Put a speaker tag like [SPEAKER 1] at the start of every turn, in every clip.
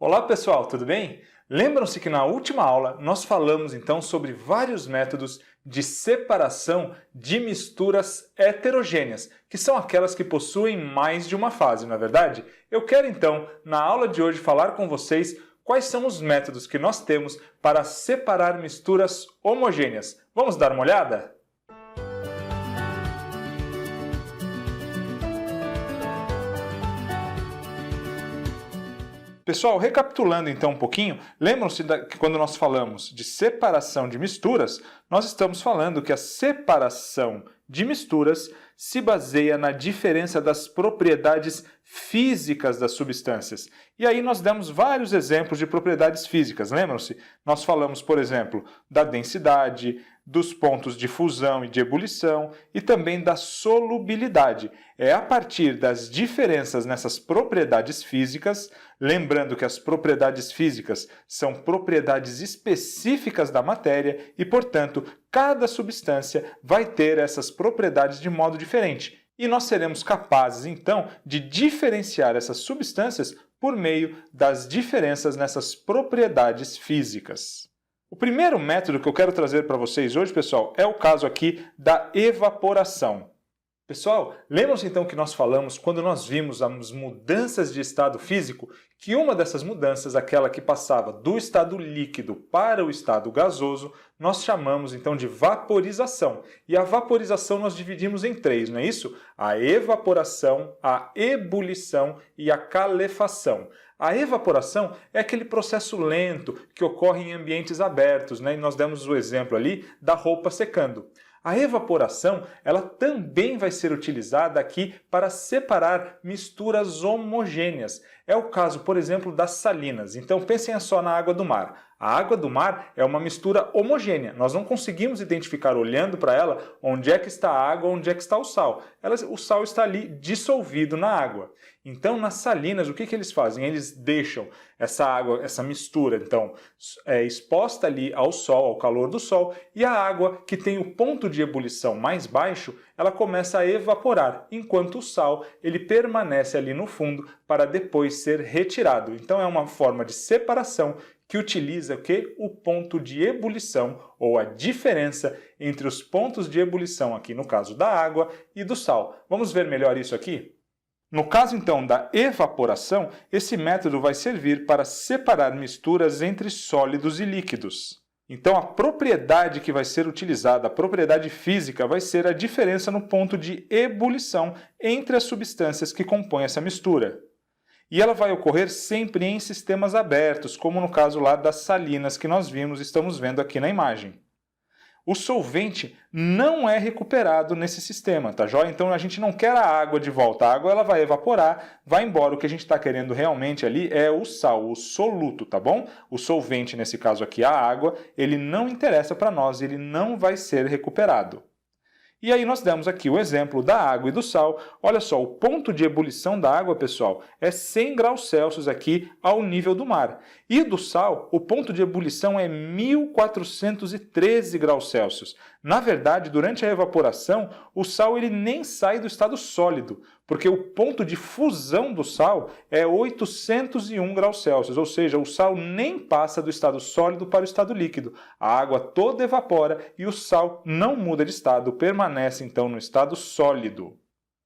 [SPEAKER 1] Olá pessoal, tudo bem? Lembram-se que na última aula nós falamos então sobre vários métodos de separação de misturas heterogêneas, que são aquelas que possuem mais de uma fase, não é verdade? Eu quero então, na aula de hoje, falar com vocês quais são os métodos que nós temos para separar misturas homogêneas. Vamos dar uma olhada? Pessoal, recapitulando então um pouquinho, lembram-se que quando nós falamos de separação de misturas, nós estamos falando que a separação de misturas se baseia na diferença das propriedades físicas das substâncias. E aí nós demos vários exemplos de propriedades físicas, lembram-se? Nós falamos, por exemplo, da densidade, dos pontos de fusão e de ebulição e também da solubilidade. É a partir das diferenças nessas propriedades físicas, lembrando que as propriedades físicas são propriedades específicas da matéria e, portanto, cada substância vai ter essas propriedades de modo diferente. E nós seremos capazes, então, de diferenciar essas substâncias por meio das diferenças nessas propriedades físicas. O primeiro método que eu quero trazer para vocês hoje, pessoal, é o caso aqui da evaporação. Pessoal, lembram-se então que nós falamos, quando nós vimos as mudanças de estado físico, que uma dessas mudanças, aquela que passava do estado líquido para o estado gasoso, nós chamamos então de vaporização. E a vaporização nós dividimos em três, não é isso? A evaporação, a ebulição e a calefação. A evaporação é aquele processo lento que ocorre em ambientes abertos, né? E nós demos o exemplo ali da roupa secando. A evaporação, ela também vai ser utilizada aqui para separar misturas homogêneas. É o caso, por exemplo, das salinas. Então pensem só na água do mar. A água do mar é uma mistura homogênea. Nós não conseguimos identificar, olhando para ela, onde é que está a água, onde é que está o sal. O sal está ali dissolvido na água. Então, nas salinas, o que eles fazem? Eles deixam essa água, essa mistura, então, exposta ali ao sol, ao calor do sol, e a água, que tem o ponto de ebulição mais baixo, ela começa a evaporar, enquanto o sal ele permanece ali no fundo para depois ser retirado. Então, é uma forma de separação que utiliza o quê? O ponto de ebulição, ou a diferença entre os pontos de ebulição, aqui no caso da água e do sal. Vamos ver melhor isso aqui? No caso, então, da evaporação, esse método vai servir para separar misturas entre sólidos e líquidos. Então, a propriedade que vai ser utilizada, a propriedade física, vai ser a diferença no ponto de ebulição entre as substâncias que compõem essa mistura. E ela vai ocorrer sempre em sistemas abertos, como no caso lá das salinas que nós estamos vendo aqui na imagem. O solvente não é recuperado nesse sistema, tá joia? Então a gente não quer a água de volta. A água ela vai evaporar, vai embora. O que a gente está querendo realmente ali é o sal, o soluto, tá bom? O solvente, nesse caso aqui, a água, ele não interessa para nós, ele não vai ser recuperado. E aí nós demos aqui o exemplo da água e do sal. Olha só, o ponto de ebulição da água, pessoal, é 100 graus Celsius aqui ao nível do mar. E do sal, o ponto de ebulição é 1413 graus Celsius. Na verdade, durante a evaporação, o sal ele nem sai do estado sólido, porque o ponto de fusão do sal é 801 graus Celsius, ou seja, o sal nem passa do estado sólido para o estado líquido. A água toda evapora e o sal não muda de estado, permanece então no estado sólido.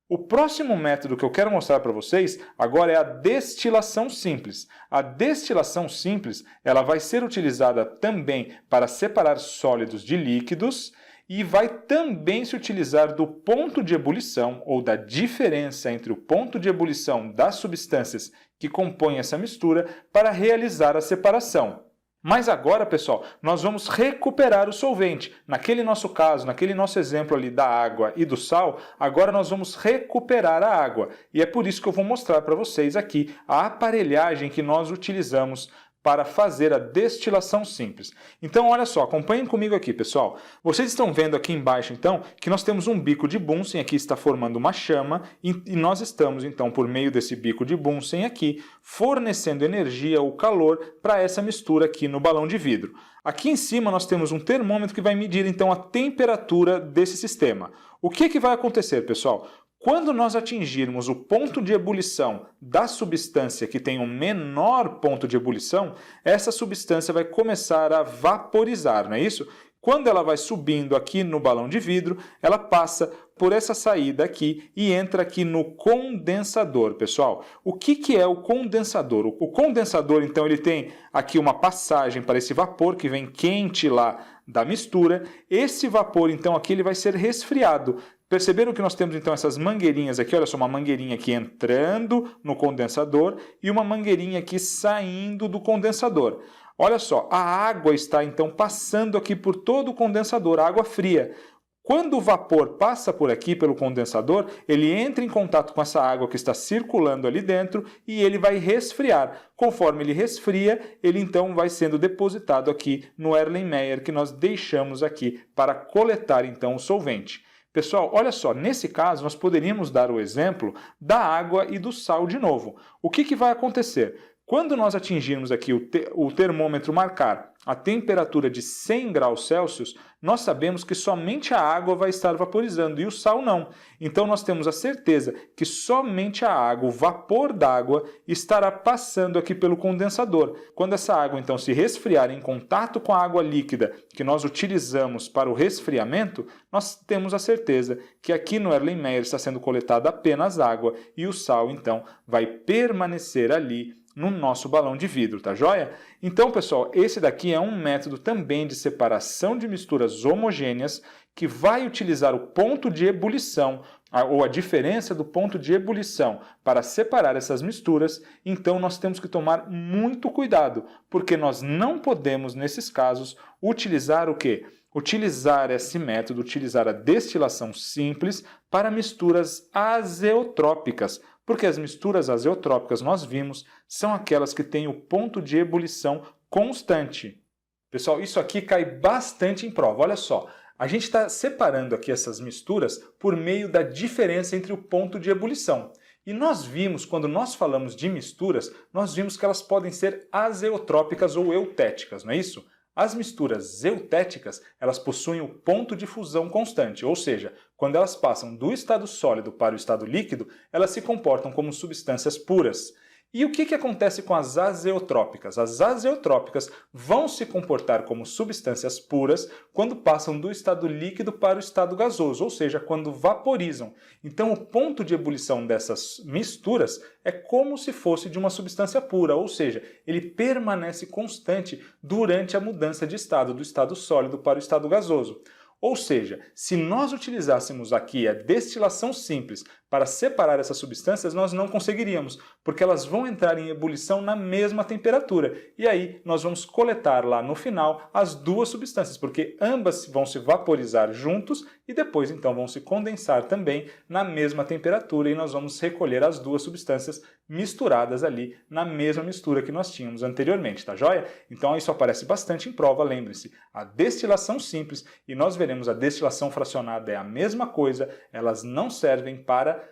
[SPEAKER 1] O próximo método que eu quero mostrar para vocês agora é a destilação simples. A destilação simples ela vai ser utilizada também para separar sólidos de líquidos e vai também se utilizar do ponto de ebulição ou da diferença entre o ponto de ebulição das substâncias que compõem essa mistura para realizar a separação. Mas agora, pessoal, nós vamos recuperar o solvente. Naquele nosso caso, naquele nosso exemplo ali da água e do sal, agora nós vamos recuperar a água. E é por isso que eu vou mostrar para vocês aqui a aparelhagem que nós utilizamos para fazer a destilação simples. Então, olha só, acompanhem comigo aqui, pessoal. Vocês estão vendo aqui embaixo, então, que nós temos um bico de Bunsen, aqui está formando uma chama, e nós estamos, então, por meio desse bico de Bunsen aqui, fornecendo energia ou calor para essa mistura aqui no balão de vidro. Aqui em cima nós temos um termômetro que vai medir, então, a temperatura desse sistema. O que vai acontecer, pessoal? Quando nós atingirmos o ponto de ebulição da substância que tem o menor ponto de ebulição, essa substância vai começar a vaporizar, não é isso? Quando ela vai subindo aqui no balão de vidro, ela passa por essa saída aqui e entra aqui no condensador, pessoal. O que é o condensador? O condensador, então, ele tem aqui uma passagem para esse vapor que vem quente lá da mistura. Esse vapor, então, aqui ele vai ser resfriado. Perceberam que nós temos então essas mangueirinhas aqui, olha só, uma mangueirinha aqui entrando no condensador e uma mangueirinha aqui saindo do condensador. Olha só, a água está então passando aqui por todo o condensador, a água fria. Quando o vapor passa por aqui, pelo condensador, ele entra em contato com essa água que está circulando ali dentro e ele vai resfriar. Conforme ele resfria, ele então vai sendo depositado aqui no Erlenmeyer que nós deixamos aqui para coletar então o solvente. Pessoal, olha só, nesse caso nós poderíamos dar o exemplo da água e do sal de novo. O que vai acontecer? Quando nós atingirmos aqui o termômetro marcar a temperatura de 100 graus Celsius, nós sabemos que somente a água vai estar vaporizando e o sal não. Então nós temos a certeza que somente a água, o vapor d'água, estará passando aqui pelo condensador. Quando essa água então se resfriar em contato com a água líquida que nós utilizamos para o resfriamento, nós temos a certeza que aqui no Erlenmeyer está sendo coletada apenas água e o sal então vai permanecer ali no nosso balão de vidro, tá joia? Então, pessoal, esse daqui é um método também de separação de misturas homogêneas que vai utilizar o ponto de ebulição, ou a diferença do ponto de ebulição para separar essas misturas. Então, nós temos que tomar muito cuidado, porque nós não podemos, nesses casos, utilizar o quê? Utilizar esse método, utilizar a destilação simples para misturas azeotrópicas, porque as misturas azeotrópicas, nós vimos, são aquelas que têm o ponto de ebulição constante. Pessoal, isso aqui cai bastante em prova. Olha só, a gente está separando aqui essas misturas por meio da diferença entre o ponto de ebulição. E nós vimos, quando nós falamos de misturas, nós vimos que elas podem ser azeotrópicas ou eutéticas, não é isso? As misturas eutéticas, elas possuem o ponto de fusão constante, ou seja, quando elas passam do estado sólido para o estado líquido, elas se comportam como substâncias puras. E o que acontece com as azeotrópicas? As azeotrópicas vão se comportar como substâncias puras quando passam do estado líquido para o estado gasoso, ou seja, quando vaporizam. Então, o ponto de ebulição dessas misturas é como se fosse de uma substância pura, ou seja, ele permanece constante durante a mudança de estado, do estado sólido para o estado gasoso. Ou seja, se nós utilizássemos aqui a destilação simples para separar essas substâncias, nós não conseguiríamos, porque elas vão entrar em ebulição na mesma temperatura. E aí nós vamos coletar lá no final as duas substâncias, porque ambas vão se vaporizar juntos e depois então vão se condensar também na mesma temperatura e nós vamos recolher as duas substâncias misturadas ali na mesma mistura que nós tínhamos anteriormente, tá joia? Então isso aparece bastante em prova, lembre-se, a destilação simples, e nós veremos a destilação fracionada é a mesma coisa, elas não servem para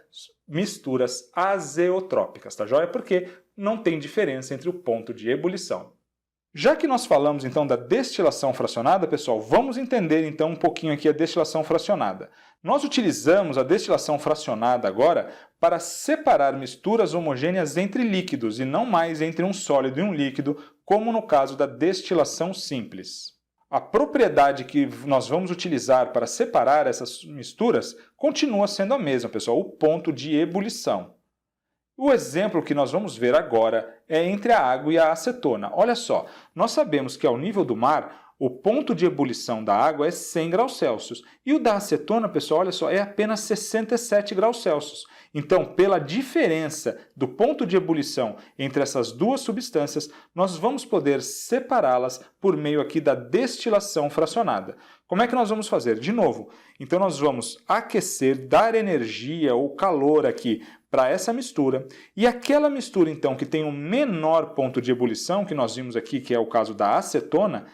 [SPEAKER 1] misturas azeotrópicas, tá joia? Porque não tem diferença entre o ponto de ebulição. Já que nós falamos então da destilação fracionada, pessoal, vamos entender então um pouquinho aqui a destilação fracionada. Nós utilizamos a destilação fracionada agora para separar misturas homogêneas entre líquidos e não mais entre um sólido e um líquido, como no caso da destilação simples. A propriedade que nós vamos utilizar para separar essas misturas continua sendo a mesma, pessoal, o ponto de ebulição. O exemplo que nós vamos ver agora é entre a água e a acetona. Olha só, nós sabemos que ao nível do mar, o ponto de ebulição da água é 100 graus Celsius. E o da acetona, pessoal, olha só, é apenas 67 graus Celsius. Então, pela diferença do ponto de ebulição entre essas duas substâncias, nós vamos poder separá-las por meio aqui da destilação fracionada. Como é que nós vamos fazer? De novo, então nós vamos aquecer, dar energia ou calor aqui para essa mistura, e aquela mistura então que tem o menor ponto de ebulição, que nós vimos aqui, que é o caso da acetona,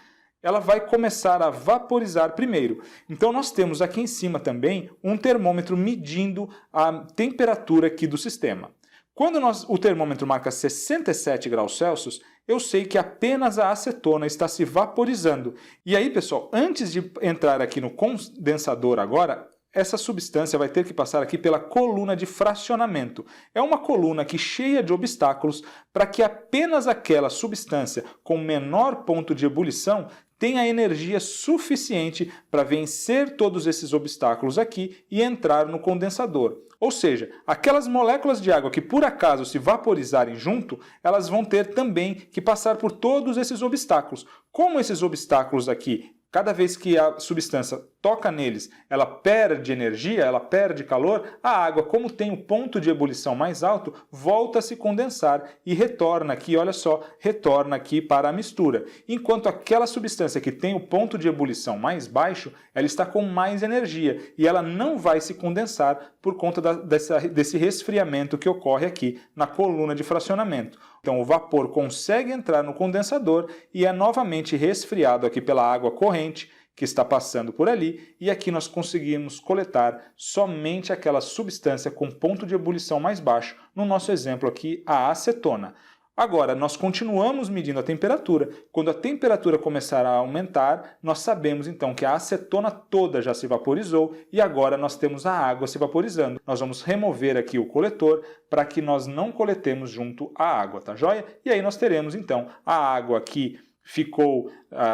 [SPEAKER 1] ela vai começar a vaporizar primeiro. Então nós temos aqui em cima também um termômetro medindo a temperatura aqui do sistema. Quando o termômetro marca 67 graus Celsius, eu sei que apenas a acetona está se vaporizando. E aí, pessoal, antes de entrar aqui no condensador agora, essa substância vai ter que passar aqui pela coluna de fracionamento. É uma coluna aqui cheia de obstáculos para que apenas aquela substância com menor ponto de ebulição tenha energia suficiente para vencer todos esses obstáculos aqui e entrar no condensador. Ou seja, aquelas moléculas de água que por acaso se vaporizarem junto, elas vão ter também que passar por todos esses obstáculos. Como esses obstáculos aqui, cada vez que a substância toca neles, ela perde energia, ela perde calor, a água, como tem o ponto de ebulição mais alto, volta a se condensar e retorna aqui, olha só, retorna aqui para a mistura. Enquanto aquela substância que tem o ponto de ebulição mais baixo, ela está com mais energia e ela não vai se condensar por conta desse resfriamento que ocorre aqui na coluna de fracionamento. Então o vapor consegue entrar no condensador e é novamente resfriado aqui pela água corrente que está passando por ali, e aqui nós conseguimos coletar somente aquela substância com ponto de ebulição mais baixo, no nosso exemplo aqui, a acetona. Agora, nós continuamos medindo a temperatura. Quando a temperatura começar a aumentar, nós sabemos então que a acetona toda já se vaporizou e agora nós temos a água se vaporizando. Nós vamos remover aqui o coletor para que nós não coletemos junto à água, tá joia? E aí nós teremos então a água aqui ficou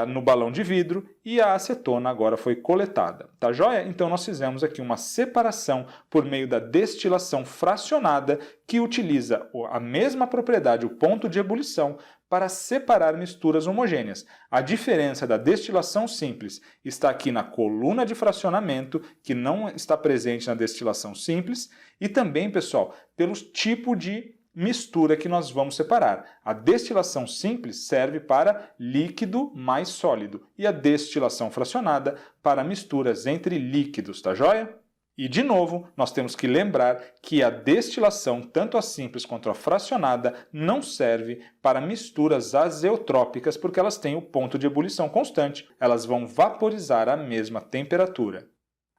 [SPEAKER 1] no balão de vidro e a acetona agora foi coletada, tá joia? Então nós fizemos aqui uma separação por meio da destilação fracionada que utiliza a mesma propriedade, o ponto de ebulição, para separar misturas homogêneas. A diferença da destilação simples está aqui na coluna de fracionamento, que não está presente na destilação simples, e também, pessoal, pelo tipo de mistura que nós vamos separar. A destilação simples serve para líquido mais sólido e a destilação fracionada para misturas entre líquidos, tá joia? E, de novo, nós temos que lembrar que a destilação, tanto a simples quanto a fracionada, não serve para misturas azeotrópicas porque elas têm o ponto de ebulição constante. Elas vão vaporizar à mesma temperatura.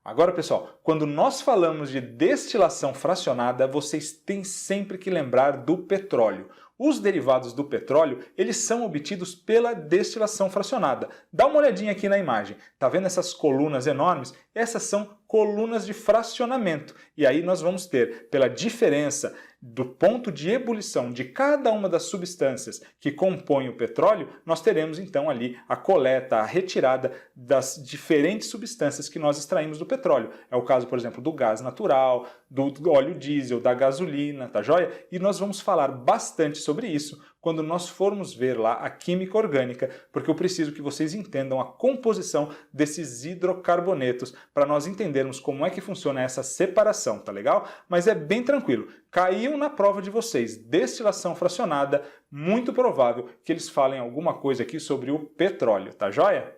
[SPEAKER 1] Agora, pessoal, quando nós falamos de destilação fracionada, vocês têm sempre que lembrar do petróleo. Os derivados do petróleo, eles são obtidos pela destilação fracionada. Dá uma olhadinha aqui na imagem. Tá vendo essas colunas enormes? Essas são colunas de fracionamento. E aí nós vamos ter, pela diferença do ponto de ebulição de cada uma das substâncias que compõem o petróleo, nós teremos então ali a coleta, a retirada das diferentes substâncias que nós extraímos do petróleo. É o caso, por exemplo, do gás natural, do óleo diesel, da gasolina, tá joia? E nós vamos falar bastante sobre isso quando nós formos ver lá a química orgânica, porque eu preciso que vocês entendam a composição desses hidrocarbonetos para nós entendermos como é que funciona essa separação, tá legal? Mas é bem tranquilo. Caiu na prova de vocês destilação fracionada, muito provável que eles falem alguma coisa aqui sobre o petróleo, tá joia?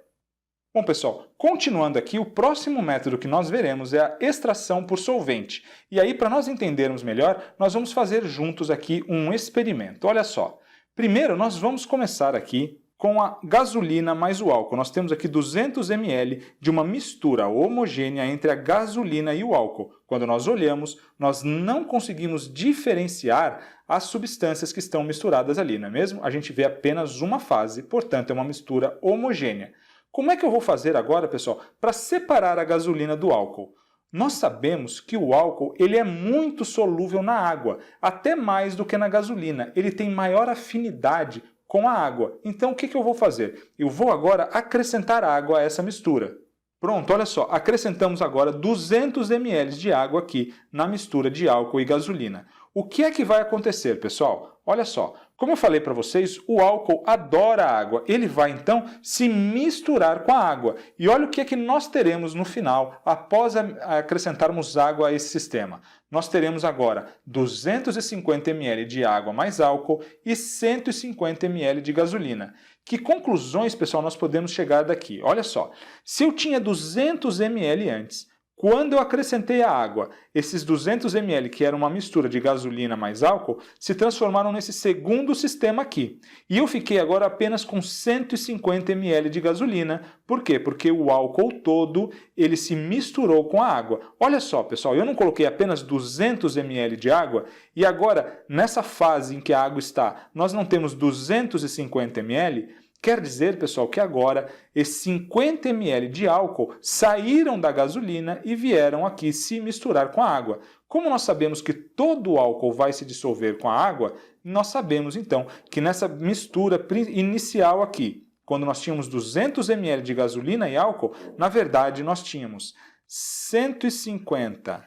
[SPEAKER 1] Bom, pessoal, continuando aqui, o próximo método que nós veremos é a extração por solvente. E aí, para nós entendermos melhor, nós vamos fazer juntos aqui um experimento. Olha só. Primeiro, nós vamos começar aqui com a gasolina mais o álcool. Nós temos aqui 200 ml de uma mistura homogênea entre a gasolina e o álcool. Quando nós olhamos, nós não conseguimos diferenciar as substâncias que estão misturadas ali, não é mesmo? A gente vê apenas uma fase, portanto é uma mistura homogênea. Como é que eu vou fazer agora, pessoal, para separar a gasolina do álcool? Nós sabemos que o álcool ele é muito solúvel na água, até mais do que na gasolina. Ele tem maior afinidade com a água. Então o que eu vou fazer? Eu vou agora acrescentar água a essa mistura. Pronto, olha só, acrescentamos agora 200 ml de água aqui na mistura de álcool e gasolina. O que é que vai acontecer, pessoal? Olha só, como eu falei para vocês, o álcool adora a água. Ele vai, então, se misturar com a água. E olha o que é que nós teremos no final, após acrescentarmos água a esse sistema. Nós teremos agora 250 ml de água mais álcool e 150 ml de gasolina. Que conclusões, pessoal, nós podemos chegar daqui? Olha só, se eu tinha 200 ml antes, quando eu acrescentei a água, esses 200 ml, que era uma mistura de gasolina mais álcool, se transformaram nesse segundo sistema aqui. E eu fiquei agora apenas com 150 ml de gasolina. Por quê? Porque o álcool todo ele se misturou com a água. Olha só, pessoal, eu não coloquei apenas 200 ml de água e agora, nessa fase em que a água está, nós não temos 250 ml. Quer dizer, pessoal, que agora esses 50 ml de álcool saíram da gasolina e vieram aqui se misturar com a água. Como nós sabemos que todo o álcool vai se dissolver com a água, nós sabemos então que nessa mistura inicial aqui, quando nós tínhamos 200 ml de gasolina e álcool, na verdade nós tínhamos 150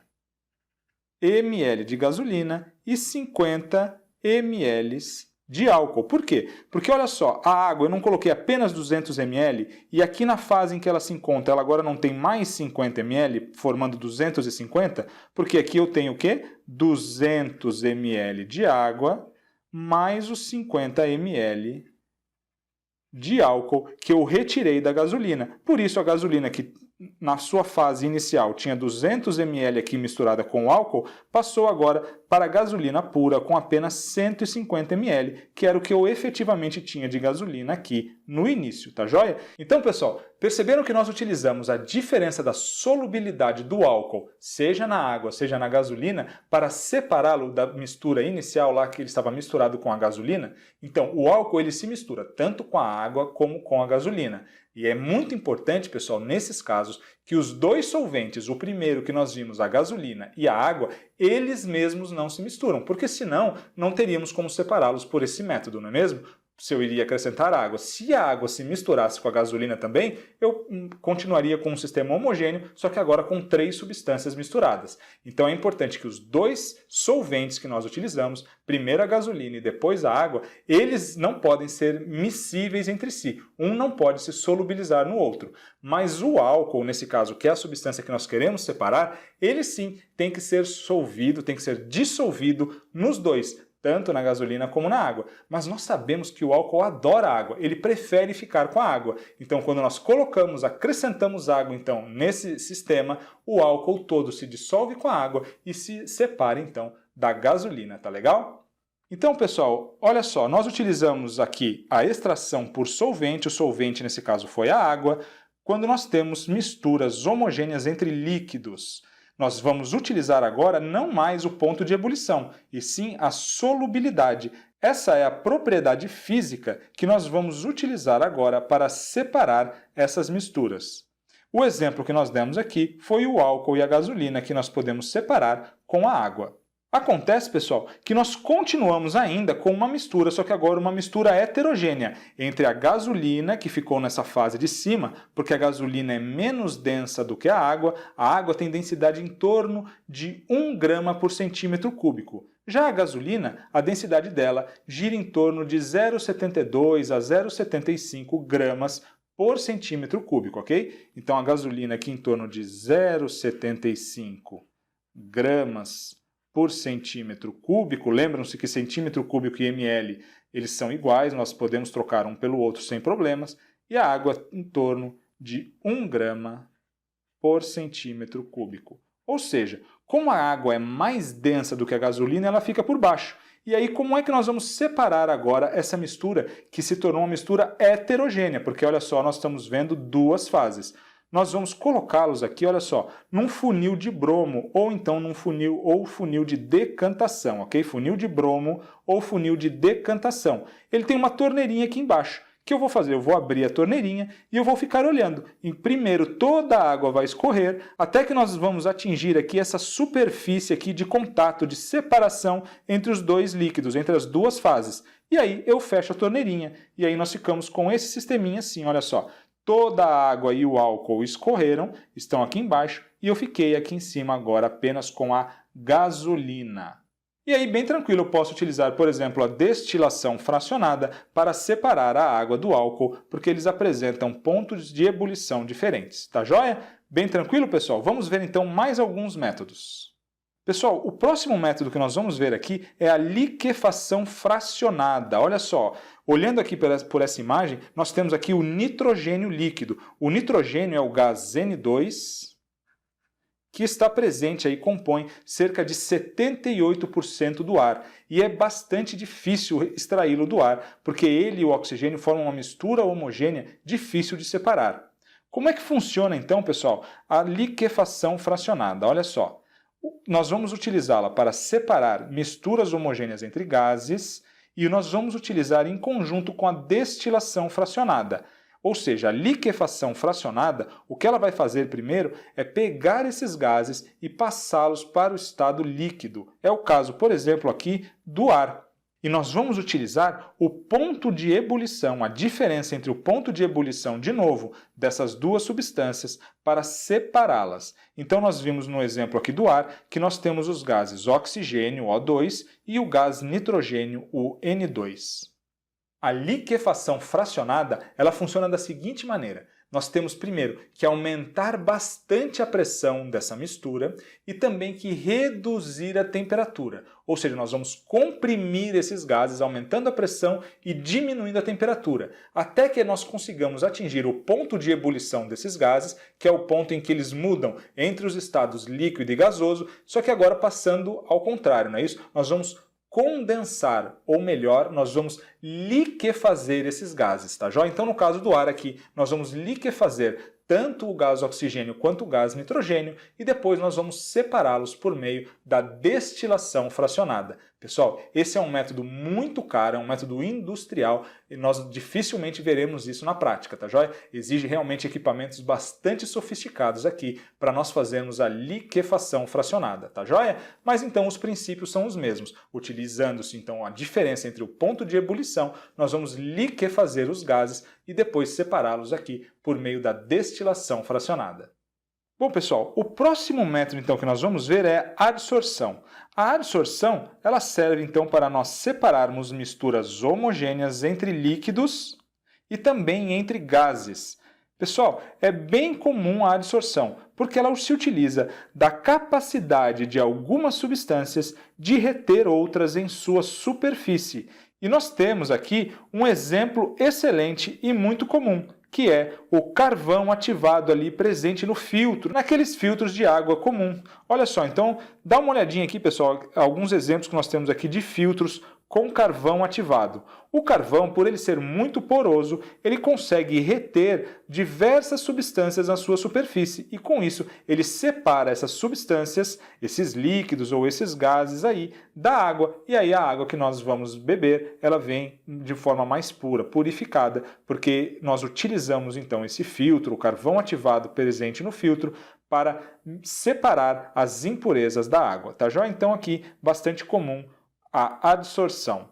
[SPEAKER 1] ml de gasolina e 50 ml de álcool. Por quê? Porque olha só, a água eu não coloquei apenas 200 ml e aqui na fase em que ela se encontra, ela agora não tem mais 50 ml, formando 250, porque aqui eu tenho o quê? 200 ml de água mais os 50 ml de álcool que eu retirei da gasolina. Por isso a gasolina que na sua fase inicial tinha 200 ml aqui misturada com álcool, passou agora para a gasolina pura com apenas 150 ml, que era o que eu efetivamente tinha de gasolina aqui no início, tá joia? Então, pessoal, perceberam que nós utilizamos a diferença da solubilidade do álcool, seja na água, seja na gasolina, para separá-lo da mistura inicial lá que ele estava misturado com a gasolina? Então, o álcool ele se mistura tanto com a água como com a gasolina. E é muito importante, pessoal, nesses casos, que os dois solventes, o primeiro que nós vimos, a gasolina e a água, eles mesmos não se misturam, porque senão não teríamos como separá-los por esse método, não é mesmo? Se eu iria acrescentar água. Se a água se misturasse com a gasolina também, eu continuaria com um sistema homogêneo, só que agora com 3 substâncias misturadas. Então é importante que os dois solventes que nós utilizamos, primeiro a gasolina e depois a água, eles não podem ser miscíveis entre si. Um não pode se solubilizar no outro. Mas o álcool, nesse caso, que é a substância que nós queremos separar, ele sim tem que ser solvido, tem que ser dissolvido nos dois, tanto na gasolina como na água. Mas nós sabemos que o álcool adora água, ele prefere ficar com a água. Então, quando nós acrescentamos água então nesse sistema, o álcool todo se dissolve com a água e se separa então da gasolina, tá legal? Então, pessoal, olha só, nós utilizamos aqui a extração por solvente, o solvente nesse caso foi a água, quando nós temos misturas homogêneas entre líquidos. Nós vamos utilizar agora não mais o ponto de ebulição, e sim a solubilidade. Essa é a propriedade física que nós vamos utilizar agora para separar essas misturas. O exemplo que nós demos aqui foi o álcool e a gasolina, que nós podemos separar com a água. Acontece, pessoal, que nós continuamos ainda com uma mistura, só que agora uma mistura heterogênea entre a gasolina, que ficou nessa fase de cima, porque a gasolina é menos densa do que a água tem densidade em torno de 1 grama por centímetro cúbico. Já a gasolina, a densidade dela gira em torno de 0,72 a 0,75 gramas por centímetro cúbico, ok? Então a gasolina aqui em torno de 0,75 gramas por centímetro cúbico. Lembram-se que centímetro cúbico e ml eles são iguais, nós podemos trocar um pelo outro sem problemas, e a água em torno de 1 grama por centímetro cúbico. Ou seja, como a água é mais densa do que a gasolina, ela fica por baixo. E aí, como é que nós vamos separar agora essa mistura que se tornou uma mistura heterogênea? Porque olha só, nós estamos vendo duas fases. Nós vamos colocá-los aqui, olha só, num funil de bromo, ou então num funil de decantação, ok? Funil de bromo ou funil de decantação. Ele tem uma torneirinha aqui embaixo. O que eu vou fazer? Eu vou abrir a torneirinha e eu vou ficar olhando. E primeiro toda a água vai escorrer, até que nós vamos atingir aqui essa superfície aqui de contato, de separação entre os dois líquidos, entre as duas fases. E aí eu fecho a torneirinha, e aí nós ficamos com esse sisteminha assim, olha só. Toda a água e o álcool escorreram, estão aqui embaixo, e eu fiquei aqui em cima agora apenas com a gasolina. E aí, bem tranquilo, eu posso utilizar, por exemplo, a destilação fracionada para separar a água do álcool, porque eles apresentam pontos de ebulição diferentes. Tá joia? Bem tranquilo, pessoal? Vamos ver então mais alguns métodos. Pessoal, o próximo método que nós vamos ver aqui é a liquefação fracionada. Olha só, olhando aqui por essa imagem, nós temos aqui o nitrogênio líquido. O nitrogênio é o gás N2, que está presente aí, compõe cerca de 78% do ar. E é bastante difícil extraí-lo do ar, porque ele e o oxigênio formam uma mistura homogênea difícil de separar. Como é que funciona então, pessoal, a liquefação fracionada? Olha só. Nós vamos utilizá-la para separar misturas homogêneas entre gases e nós vamos utilizar em conjunto com a destilação fracionada. Ou seja, a liquefação fracionada, o que ela vai fazer primeiro é pegar esses gases e passá-los para o estado líquido. É o caso, por exemplo, aqui do ar. E nós vamos utilizar o ponto de ebulição, a diferença entre o ponto de ebulição, de novo, dessas duas substâncias, para separá-las. Então nós vimos no exemplo aqui do ar que nós temos os gases oxigênio, O2, e o gás nitrogênio, o N2. A liquefação fracionada, ela funciona da seguinte maneira. Nós temos primeiro que aumentar bastante a pressão dessa mistura e também que reduzir a temperatura. Ou seja, nós vamos comprimir esses gases, aumentando a pressão e diminuindo a temperatura, até que nós consigamos atingir o ponto de ebulição desses gases, que é o ponto em que eles mudam entre os estados líquido e gasoso, só que agora passando ao contrário, não é isso? Nós vamos condensar, ou melhor, nós vamos liquefazer esses gases, tá joia? Então, no caso do ar aqui, nós vamos liquefazer tanto o gás oxigênio quanto o gás nitrogênio e depois nós vamos separá-los por meio da destilação fracionada. Pessoal, esse é um método muito caro, é um método industrial e nós dificilmente veremos isso na prática, tá joia? Exige realmente equipamentos bastante sofisticados aqui para nós fazermos a liquefação fracionada, tá joia? Mas então os princípios são os mesmos. Utilizando-se então a diferença entre o ponto de ebulição, nós vamos liquefazer os gases e depois separá-los aqui por meio da destilação fracionada. Bom, pessoal, o próximo método então que nós vamos ver é a adsorção. A adsorção, ela serve então para nós separarmos misturas homogêneas entre líquidos e também entre gases. Pessoal, é bem comum a adsorção, porque ela se utiliza da capacidade de algumas substâncias de reter outras em sua superfície. E nós temos aqui um exemplo excelente e muito comum, que é o carvão ativado ali presente no filtro, naqueles filtros de água comum. Olha só, então dá uma olhadinha aqui, pessoal, alguns exemplos que nós temos aqui de filtros com carvão ativado. O carvão, por ele ser muito poroso, ele consegue reter diversas substâncias na sua superfície e com isso ele separa essas substâncias, esses líquidos ou esses gases aí da água e aí a água que nós vamos beber, ela vem de forma mais pura, purificada, porque nós utilizamos então esse filtro, o carvão ativado presente no filtro, para separar as impurezas da água, tá joia? Então aqui bastante comum a adsorção.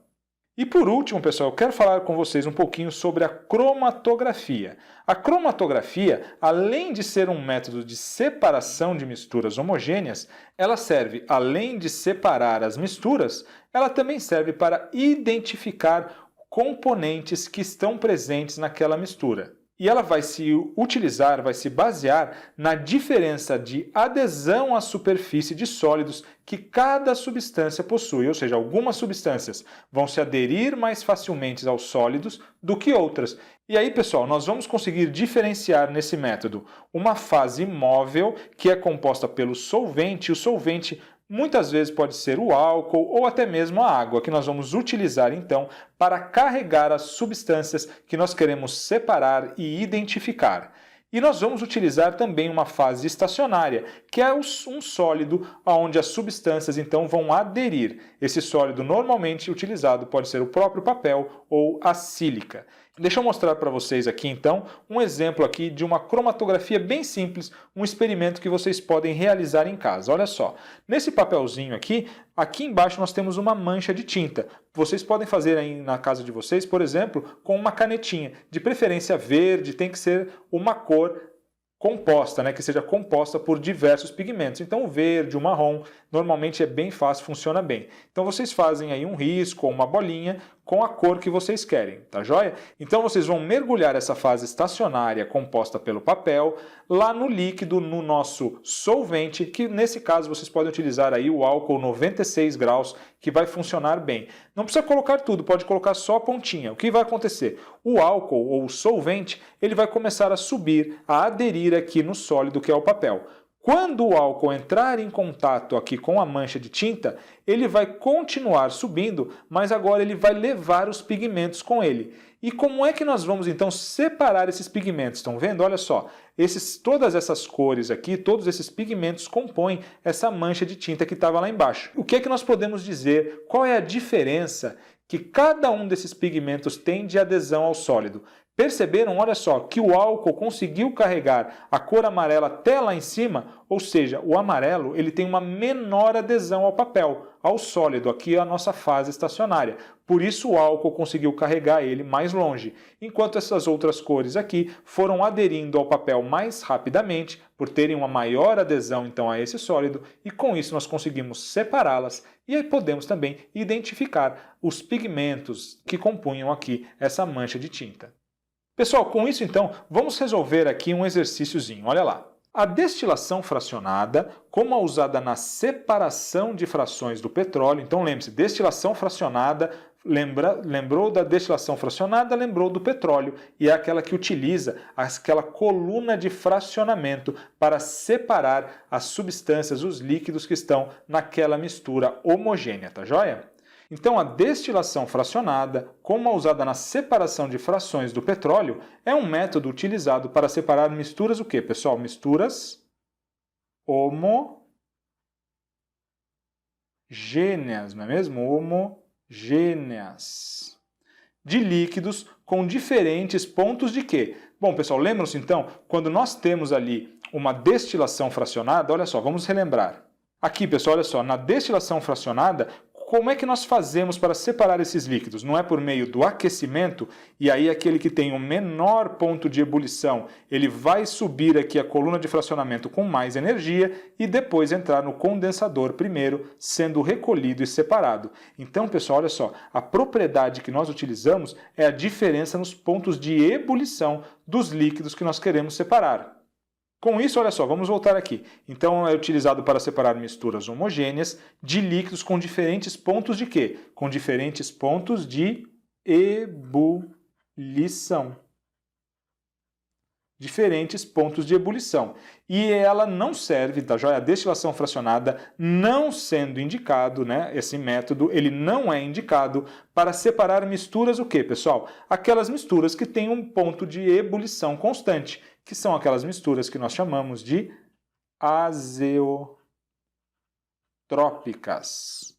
[SPEAKER 1] E por último, pessoal, eu quero falar com vocês um pouquinho sobre a cromatografia. A cromatografia, além de ser um método de separação de misturas homogêneas, ela serve, além de separar as misturas, ela também serve para identificar componentes que estão presentes naquela mistura. E ela vai se utilizar, vai se basear na diferença de adesão à superfície de sólidos que cada substância possui, ou seja, algumas substâncias vão se aderir mais facilmente aos sólidos do que outras. E aí, pessoal, nós vamos conseguir diferenciar nesse método uma fase móvel, que é composta pelo solvente, e o solvente muitas vezes pode ser o álcool ou até mesmo a água, que nós vamos utilizar então para carregar as substâncias que nós queremos separar e identificar. E nós vamos utilizar também uma fase estacionária, que é um sólido onde as substâncias então vão aderir. Esse sólido normalmente utilizado pode ser o próprio papel ou a sílica. Deixa eu mostrar para vocês aqui então um exemplo aqui de uma cromatografia bem simples, um experimento que vocês podem realizar em casa. Olha só, nesse papelzinho aqui embaixo nós temos uma mancha de tinta. Vocês podem fazer aí na casa de vocês, por exemplo, com uma canetinha, de preferência verde, tem que ser uma cor composta, né, que seja composta por diversos pigmentos. Então o verde, o marrom, normalmente é bem fácil, funciona bem. Então vocês fazem aí um risco ou uma bolinha com a cor que vocês querem, tá joia? Então vocês vão mergulhar essa fase estacionária composta pelo papel lá no líquido, no nosso solvente, que nesse caso vocês podem utilizar aí o álcool 96 graus, que vai funcionar bem. Não precisa colocar tudo, pode colocar só a pontinha. O que vai acontecer? O álcool ou o solvente, ele vai começar a subir, a aderir aqui no sólido que é o papel. Quando o álcool entrar em contato aqui com a mancha de tinta, ele vai continuar subindo, mas agora ele vai levar os pigmentos com ele. E como é que nós vamos então separar esses pigmentos? Estão vendo? Olha só, todas essas cores aqui, todos esses pigmentos compõem essa mancha de tinta que estava lá embaixo. O que é que nós podemos dizer? Qual é a diferença que cada um desses pigmentos tem de adesão ao sólido. Perceberam, olha só, que o álcool conseguiu carregar a cor amarela até lá em cima, ou seja, o amarelo ele tem uma menor adesão ao papel, ao sólido, aqui é a nossa fase estacionária. Por isso o álcool conseguiu carregar ele mais longe, enquanto essas outras cores aqui foram aderindo ao papel mais rapidamente, por terem uma maior adesão então a esse sólido, e com isso nós conseguimos separá-las e aí podemos também identificar os pigmentos que compunham aqui essa mancha de tinta. Pessoal, com isso então, vamos resolver aqui um exercíciozinho, olha lá. A destilação fracionada, como a usada na separação de frações do petróleo, então lembre-se, destilação fracionada, lembrou da destilação fracionada, lembrou do petróleo, e é aquela que utiliza aquela coluna de fracionamento para separar as substâncias, os líquidos que estão naquela mistura homogênea, tá joia? Então, a destilação fracionada, como a usada na separação de frações do petróleo, é um método utilizado para separar misturas o quê, pessoal? Misturas homogêneas, não é mesmo? Homogêneas. De líquidos com diferentes pontos de quê? Bom, pessoal, lembram-se então, quando nós temos ali uma destilação fracionada, olha só, vamos relembrar. Aqui, pessoal, olha só, na destilação fracionada, como é que nós fazemos para separar esses líquidos? Não é por meio do aquecimento, e aí aquele que tem o menor ponto de ebulição, ele vai subir aqui a coluna de fracionamento com mais energia e depois entrar no condensador primeiro, sendo recolhido e separado. Então, pessoal, olha só, a propriedade que nós utilizamos é a diferença nos pontos de ebulição dos líquidos que nós queremos separar. Com isso, olha só, vamos voltar aqui. Então, é utilizado para separar misturas homogêneas de líquidos com diferentes pontos de quê? Com diferentes pontos de ebulição. Diferentes pontos de ebulição. E ela não serve, tá joia? A destilação fracionada não sendo indicado, né? Esse método, ele não é indicado para separar misturas o quê, pessoal? Aquelas misturas que têm um ponto de ebulição constante, que são aquelas misturas que nós chamamos de azeotrópicas.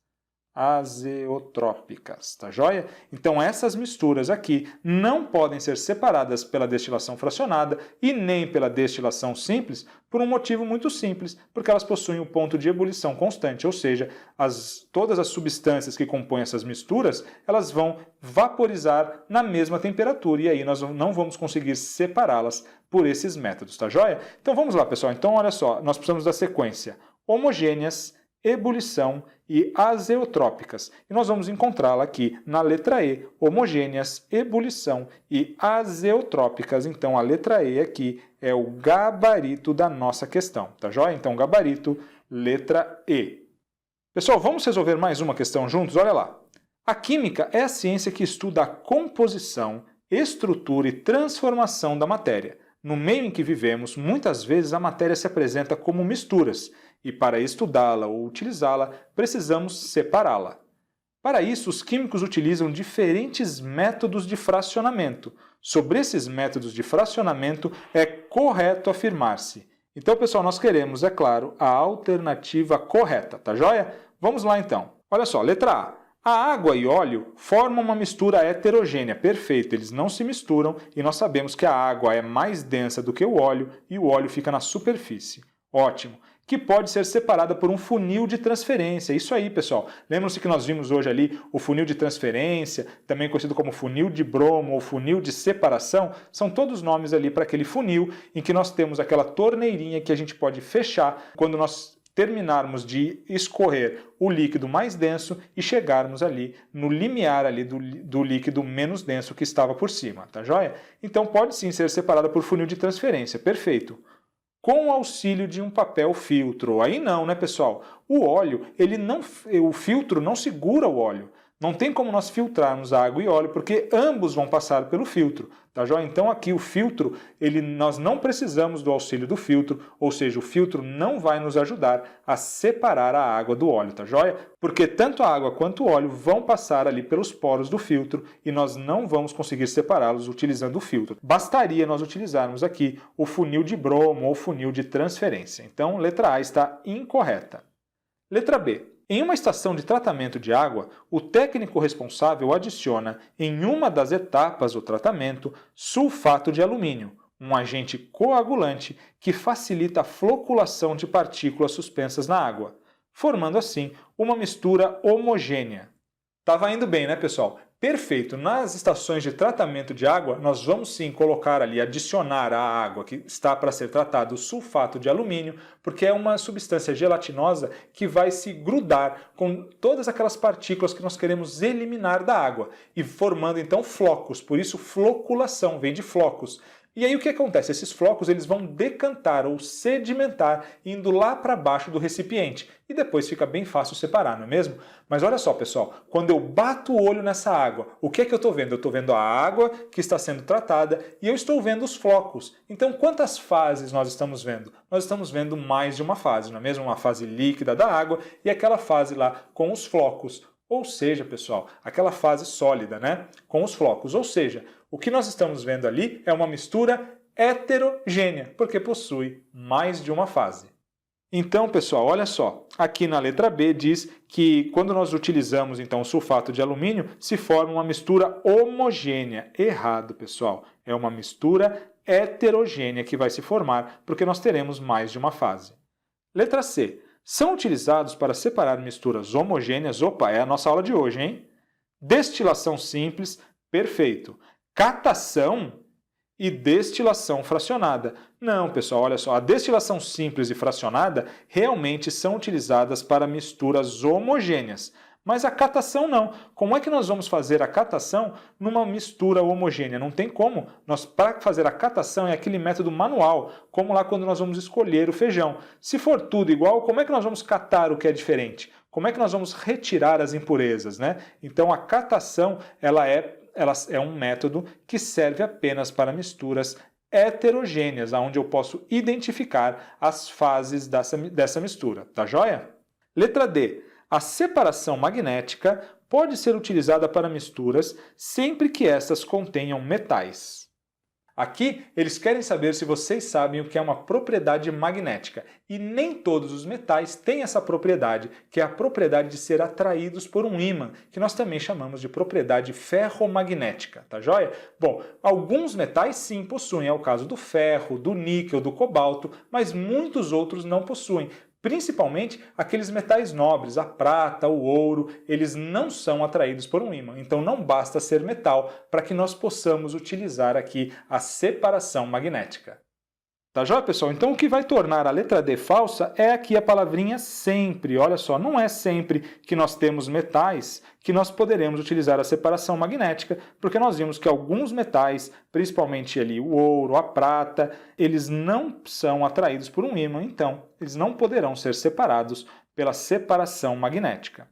[SPEAKER 1] Azeotrópicas, tá joia? Então essas misturas aqui não podem ser separadas pela destilação fracionada e nem pela destilação simples por um motivo muito simples, porque elas possuem um ponto de ebulição constante, ou seja, todas as substâncias que compõem essas misturas, elas vão vaporizar na mesma temperatura e aí nós não vamos conseguir separá-las por esses métodos, tá joia? Então vamos lá, pessoal. Então olha só, nós precisamos da sequência homogêneas, ebulição e azeotrópicas. E nós vamos encontrá-la aqui na letra E, homogêneas, ebulição e azeotrópicas. Então a letra E aqui é o gabarito da nossa questão, tá joia? Então gabarito, letra E. Pessoal, vamos resolver mais uma questão juntos? Olha lá. A química é a ciência que estuda a composição, estrutura e transformação da matéria. No meio em que vivemos, muitas vezes a matéria se apresenta como misturas, e para estudá-la ou utilizá-la, precisamos separá-la. Para isso, os químicos utilizam diferentes métodos de fracionamento. Sobre esses métodos de fracionamento, é correto afirmar-se. Então, pessoal, nós queremos, é claro, a alternativa correta, tá joia? Vamos lá, então. Olha só, letra A. A água e óleo formam uma mistura heterogênea, perfeito, eles não se misturam e nós sabemos que a água é mais densa do que o óleo e o óleo fica na superfície. Ótimo. Que pode ser separada por um funil de transferência. Isso aí, pessoal. Lembram-se que nós vimos hoje ali o funil de transferência, também conhecido como funil de Bromo ou funil de separação? São todos nomes ali para aquele funil em que nós temos aquela torneirinha que a gente pode fechar quando nós terminarmos de escorrer o líquido mais denso e chegarmos ali no limiar ali do líquido menos denso que estava por cima, tá joia? Então pode sim ser separada por funil de transferência, perfeito. Com o auxílio de um papel filtro. Aí não, né, pessoal? O filtro não segura o óleo. Não tem como nós filtrarmos água e óleo, porque ambos vão passar pelo filtro, tá joia? Então aqui o filtro, nós não precisamos do auxílio do filtro, ou seja, o filtro não vai nos ajudar a separar a água do óleo, tá joia? Porque tanto a água quanto o óleo vão passar ali pelos poros do filtro e nós não vamos conseguir separá-los utilizando o filtro. Bastaria nós utilizarmos aqui o funil de Bromo ou funil de transferência. Então, letra A está incorreta. Letra B. Em uma estação de tratamento de água, o técnico responsável adiciona, em uma das etapas do tratamento, sulfato de alumínio, um agente coagulante que facilita a floculação de partículas suspensas na água, formando assim uma mistura homogênea. Tava indo bem, né, pessoal? Perfeito! Nas estações de tratamento de água, nós vamos sim colocar ali, adicionar à água que está para ser tratada o sulfato de alumínio, porque é uma substância gelatinosa que vai se grudar com todas aquelas partículas que nós queremos eliminar da água, e formando então flocos, por isso floculação, vem de flocos. E aí o que acontece? Esses flocos eles vão decantar ou sedimentar indo lá para baixo do recipiente e depois fica bem fácil separar, não é mesmo? Mas olha só, pessoal, quando eu bato o olho nessa água, o que é que eu estou vendo? Eu estou vendo a água que está sendo tratada e eu estou vendo os flocos. Então quantas fases nós estamos vendo? Nós estamos vendo mais de uma fase, não é mesmo? Uma fase líquida da água e aquela fase lá com os flocos. Ou seja, pessoal, aquela fase sólida, né? Com os flocos. Ou seja, o que nós estamos vendo ali é uma mistura heterogênea, porque possui mais de uma fase. Então, pessoal, olha só, aqui na letra B diz que quando nós utilizamos então o sulfato de alumínio, se forma uma mistura homogênea. Errado, pessoal. É uma mistura heterogênea que vai se formar, porque nós teremos mais de uma fase. Letra C. São utilizados para separar misturas homogêneas. Opa, é a nossa aula de hoje, hein? Destilação simples, perfeito. Catação e destilação fracionada. Não, pessoal, olha só, a destilação simples e fracionada realmente são utilizadas para misturas homogêneas. Mas a catação não. Como é que nós vamos fazer a catação numa mistura homogênea? Não tem como. Para fazer a catação é aquele método manual, como lá quando nós vamos escolher o feijão. Se for tudo igual, como é que nós vamos catar o que é diferente? Como é que nós vamos retirar as impurezas, né? Então a catação ela é um método que serve apenas para misturas heterogêneas, onde eu posso identificar as fases dessa mistura. Tá joia? Letra D. A separação magnética pode ser utilizada para misturas sempre que estas contenham metais. Aqui eles querem saber se vocês sabem o que é uma propriedade magnética. E nem todos os metais têm essa propriedade, que é a propriedade de ser atraídos por um ímã, que nós também chamamos de propriedade ferromagnética, tá joia? Bom, alguns metais sim possuem, é o caso do ferro, do níquel, do cobalto, mas muitos outros não possuem. Principalmente aqueles metais nobres, a prata, o ouro, eles não são atraídos por um ímã. Então não basta ser metal para que nós possamos utilizar aqui a separação magnética. Tá joia, pessoal? Então o que vai tornar a letra D falsa é aqui a palavrinha sempre. Olha só, não é sempre que nós temos metais que nós poderemos utilizar a separação magnética, porque nós vimos que alguns metais, principalmente ali o ouro, a prata, eles não são atraídos por um ímã, então eles não poderão ser separados pela separação magnética.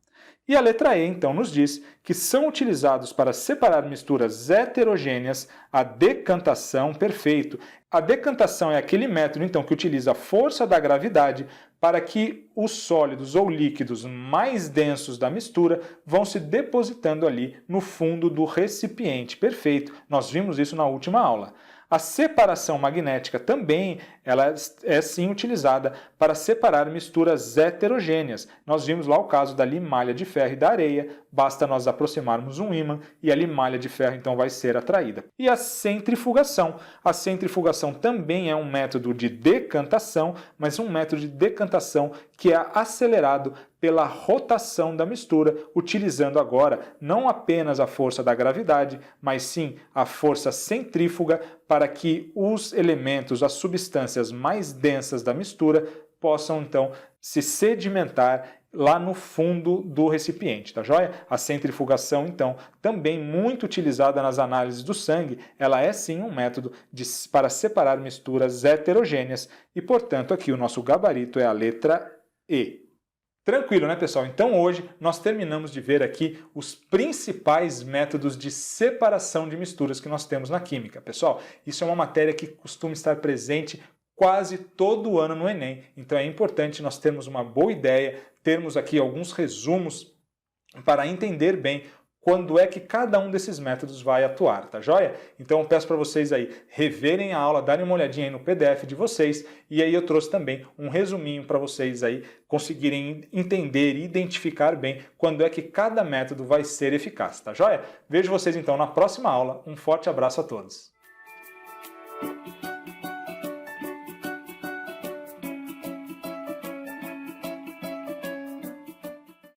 [SPEAKER 1] E a letra E, então, nos diz que são utilizados para separar misturas heterogêneas a decantação, perfeito. A decantação é aquele método, então, que utiliza a força da gravidade para que os sólidos ou líquidos mais densos da mistura vão se depositando ali no fundo do recipiente. Perfeito, nós vimos isso na última aula. A separação magnética também ela é sim utilizada para separar misturas heterogêneas. Nós vimos lá o caso da limalha de ferro e da areia, basta nós aproximarmos um ímã e a limalha de ferro então vai ser atraída. E a centrifugação. A centrifugação também é um método de decantação, mas um método de decantação que é acelerado pela rotação da mistura, utilizando agora não apenas a força da gravidade, mas sim a força centrífuga para que os elementos, as substâncias mais densas da mistura possam então se sedimentar lá no fundo do recipiente, tá joia? A centrifugação, então, também muito utilizada nas análises do sangue, ela é sim um método para separar misturas heterogêneas e, portanto, aqui o nosso gabarito é a letra E. Tranquilo, né, pessoal? Então hoje nós terminamos de ver aqui os principais métodos de separação de misturas que nós temos na química. Pessoal, isso é uma matéria que costuma estar presente quase todo ano no Enem, então é importante nós termos uma boa ideia, termos aqui alguns resumos para entender bem quando é que cada um desses métodos vai atuar, tá joia? Então eu peço para vocês aí reverem a aula, darem uma olhadinha aí no PDF de vocês, e aí eu trouxe também um resuminho para vocês aí conseguirem entender e identificar bem quando é que cada método vai ser eficaz, tá joia? Vejo vocês então na próxima aula, um forte abraço a todos!